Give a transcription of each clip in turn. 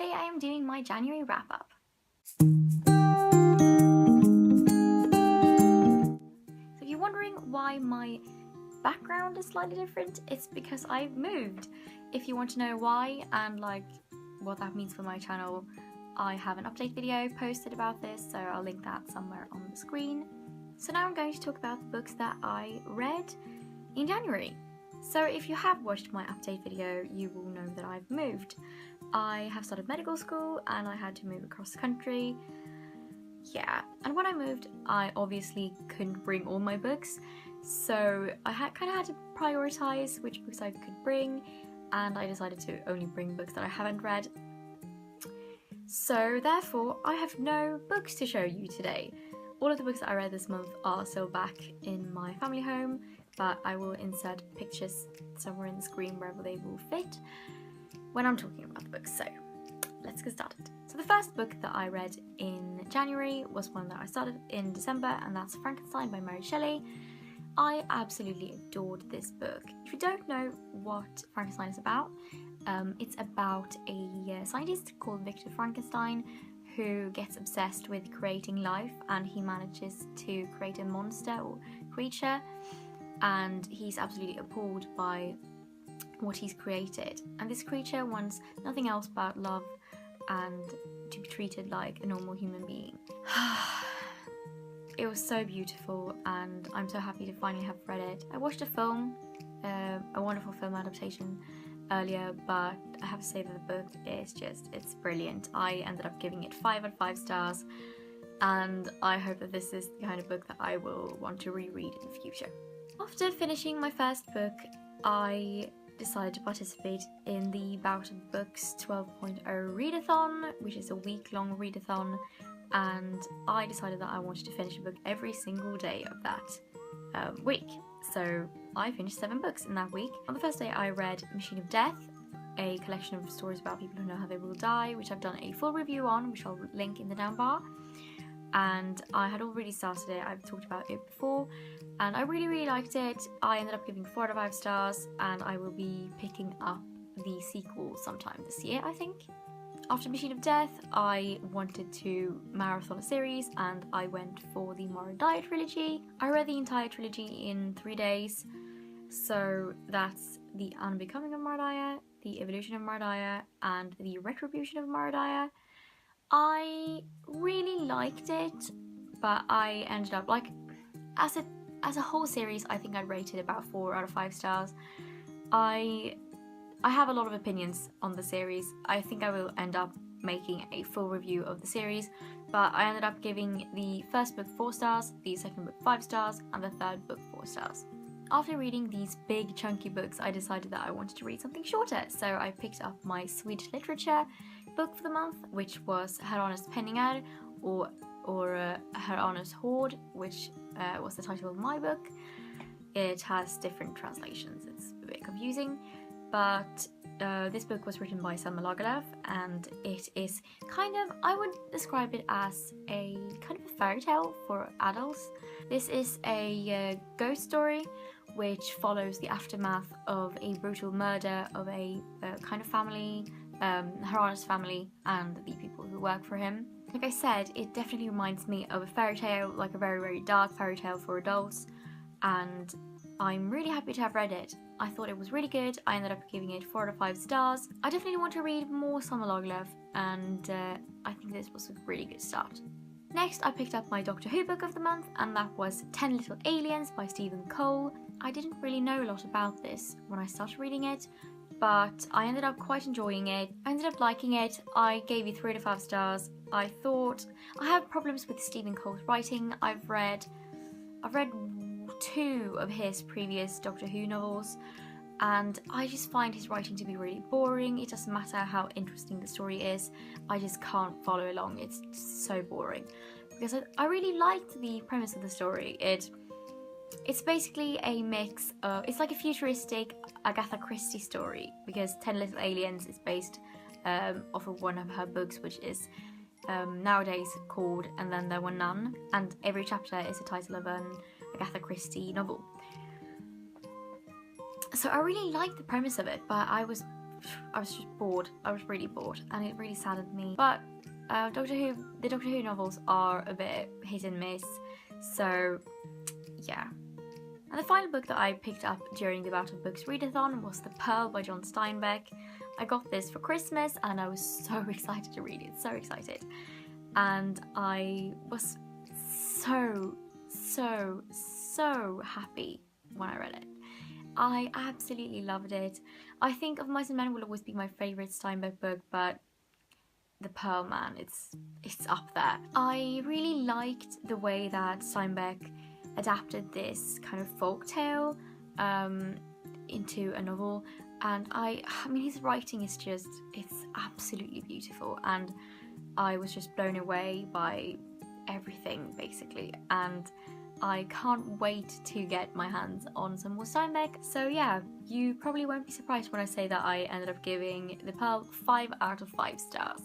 today I am doing my January wrap-up. So if you're wondering why my background is slightly different, it's because I've moved. If you want to know why and like what that means for my channel, I have an update video posted about this, so I'll link that somewhere on the screen. So now I'm going to talk about the books that I read in January. So if you have watched my update video, you will know that I've moved. I have started medical school and I had to move across the country. Yeah, and when I moved, I obviously couldn't bring all my books, so I kind of had to prioritize which books I could bring, and I decided to only bring books that I haven't read. So therefore, I have no books to show you today. All of the books that I read this month are still back in my family home, but I will insert pictures somewhere in the screen wherever they will fit when I'm talking about the books. So let's get started. So the first book that I read in January was one that I started in December, and that's Frankenstein by Mary Shelley. I absolutely adored this book. If you don't know what Frankenstein is about, it's about a scientist called Victor Frankenstein who gets obsessed with creating life, and he manages to create a monster or creature, and he's absolutely appalled by what he's created. And this creature wants nothing else but love and to be treated like a normal human being. It was so beautiful, and I'm so happy to finally have read it. I watched a film, a wonderful film adaptation earlier, but I have to say that the book is it's brilliant. I ended up giving it 5 out of 5 stars, and I hope that this is the kind of book that I will want to reread in the future. After finishing my first book, I decided to participate in the Bout of Books 12.0 readathon, which is a week-long readathon, and I decided that I wanted to finish a book every single day of that week. So I finished 7 books in that week. On the first day I read Machine of Death, a collection of stories about people who know how they will die, which I've done a full review on, which I'll link in the down bar. And I had already started it, I've talked about it before, and I really liked it. I ended up giving 4 out of 5 stars, and I will be picking up the sequel sometime this year, I think. After Machine of Death, I wanted to marathon a series, and I went for the Daya Trilogy. I read the entire trilogy in 3 days, so that's the Unbecoming of Daya, the Evolution of Daya, and the Retribution of Daya. I really liked it, but I ended up, like, as a whole series, I think I'd rate it about 4 out of 5 stars. I have a lot of opinions on the series. I think I will end up making a full review of the series, but I ended up giving the first book 4 stars, the second book 5 stars, and the third book 4 stars. After reading these big chunky books, I decided that I wanted to read something shorter, so I picked up my Swedish literature book for the month, which was Herrarnas penningar, or Herrarnas hoard, which was the title of my book. It has different translations, it's a bit confusing, but this book was written by Selma Lagerlöf, and it is kind of, I would describe it as a kind of a fairy tale for adults. This is a ghost story which follows the aftermath of a brutal murder of a kind of family, Herrarnas family, and the people who work for him. Like I said, it definitely reminds me of a fairy tale, like a very dark fairy tale for adults, and I'm really happy to have read it. I thought it was really good. I ended up giving it 4 out of 5 stars. I definitely want to read more Selma Lagerlöf, and I think this was a really good start. Next, I picked up my Doctor Who book of the month, and that was 10 Little Aliens by Stephen Cole. I didn't really know a lot about this when I started reading it, but I ended up quite enjoying it. I ended up liking it. I gave it 3 out of 5 stars. I thought I have problems with Stephen Cole's writing. I've read 2 of his previous Doctor Who novels, and I just find his writing to be really boring. It doesn't matter how interesting the story is, I just can't follow along. It's so boring, because I really liked the premise of the story. It's basically a mix of, it's like a futuristic Agatha Christie story, because 10 Little Aliens is based off of one of her books, which is nowadays called And Then There Were None, and every chapter is the title of an Agatha Christie novel. So I really liked the premise of it, but I was I was just bored. I was really bored, and it really saddened me. But the Doctor Who novels are a bit hit and miss, so yeah. And the final book that I picked up during the Battle of Books readathon was The Pearl by John Steinbeck. I got this for Christmas and I was so excited to read it, so excited. And I was so happy when I read it. I absolutely loved it. I think Of Mice and Men will always be my favourite Steinbeck book, but The Pearl, man, it's up there. I really liked the way that Steinbeck adapted this kind of folktale into a novel, and I mean his writing is just, it's absolutely beautiful, and I was just blown away by everything basically, and I can't wait to get my hands on some more Steinbeck. So yeah, you probably won't be surprised when I say that I ended up giving The Pearl 5 out of 5 stars.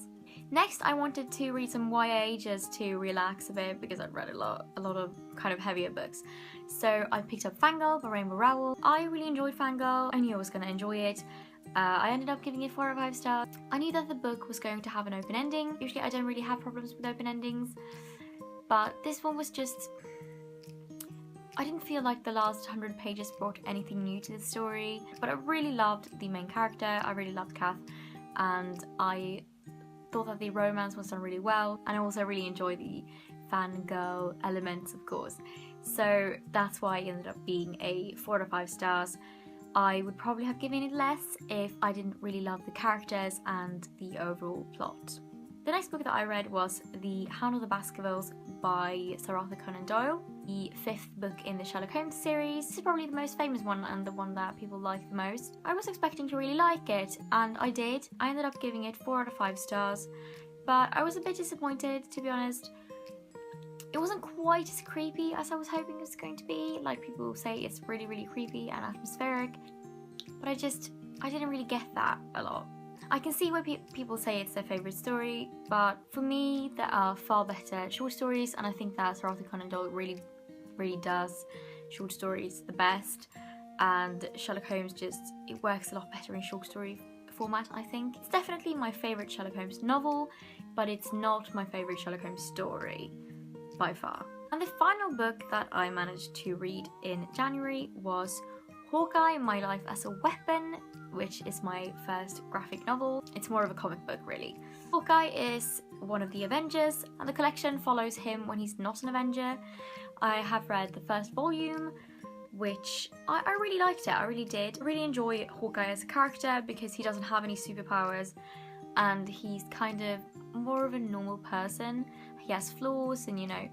Next, I wanted to read some YA just to relax a bit because I'd read a lot of kind of heavier books. So I picked up Fangirl by Rainbow Rowell. I really enjoyed Fangirl. I knew I was going to enjoy it. I ended up giving it 4 out of 5 stars. I knew that the book was going to have an open ending. Usually I don't really have problems with open endings, but this one was just... I didn't feel like the last 100 pages brought anything new to the story, but I really loved the main character. I really loved Kath, and I thought that the romance was done really well, and I also really enjoyed the fangirl elements, of course. So that's why it ended up being a 4 out of 5 stars. I would probably have given it less if I didn't really love the characters and the overall plot. The next book that I read was The Hound of the Baskervilles by Sir Arthur Conan Doyle, the 5th book in the Sherlock Holmes series. This is probably the most famous one and the one that people like the most. I was expecting to really like it, and I did. I ended up giving it 4 out of 5 stars, but I was a bit disappointed, to be honest. It wasn't quite as creepy as I was hoping it was going to be. Like, people say it's really, really creepy and atmospheric, but I didn't really get that a lot. I can see why people say it's their favourite story, but for me there are far better short stories, and I think that Sir Arthur Conan Doyle really does short stories the best, and Sherlock Holmes it works a lot better in short story format, I think. It's definitely my favourite Sherlock Holmes novel, but it's not my favourite Sherlock Holmes story by far. And the final book that I managed to read in January was Hawkeye, My Life as a Weapon, which is my first graphic novel. It's more of a comic book, really. Hawkeye is one of the Avengers, and the collection follows him when he's not an Avenger. I have read the first volume, which I really liked it. I really did. I really enjoy Hawkeye as a character because he doesn't have any superpowers, and he's kind of more of a normal person. He has flaws, and you know,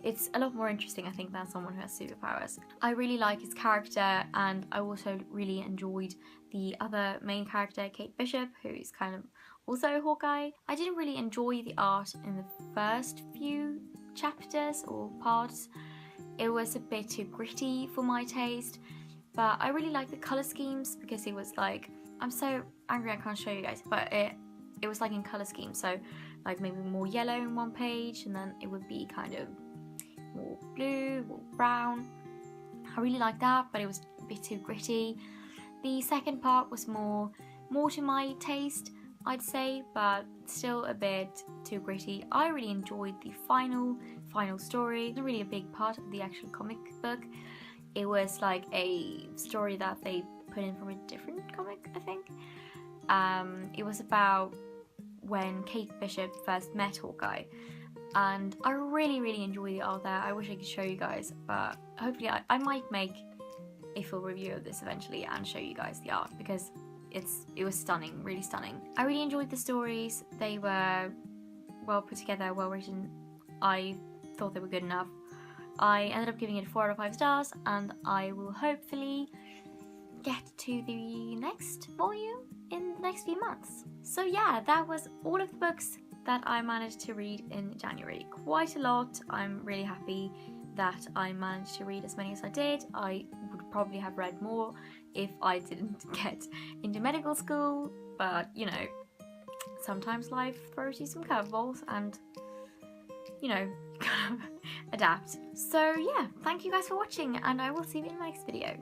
it's a lot more interesting, I think, than someone who has superpowers. I really like his character, and I also really enjoyed the other main character, Kate Bishop, who is kind of also Hawkeye. I didn't really enjoy the art in the first few chapters or parts. It was a bit too gritty for my taste, but I really like the colour schemes because it was like, I'm so angry I can't show you guys, but it was like in colour schemes, so like maybe more yellow in one page, and then it would be kind of more blue or brown. I really liked that, but it was a bit too gritty. The second part was more to my taste, I'd say, but still a bit too gritty. I really enjoyed the final story. It wasn't really a big part of the actual comic book. It was like a story that they put in from a different comic, I think. It was about when Kate Bishop first met Hawkeye, and I really enjoyed the art there. I wish I could show you guys, but hopefully I might make a full review of this eventually and show you guys the art, because it was stunning, really stunning. I really enjoyed the stories. They were well put together, well written. I thought they were good enough. I ended up giving it 4 out of 5 stars, and I will hopefully get to the next volume in the next few months. So yeah, that was all of the books that I managed to read in January. Quite a lot. I'm really happy that I managed to read as many as I did. I would probably have read more if I didn't get into medical school, but you know, sometimes life throws you some curveballs, and you know, kind of adapt. So yeah, thank you guys for watching, and I will see you in the next video.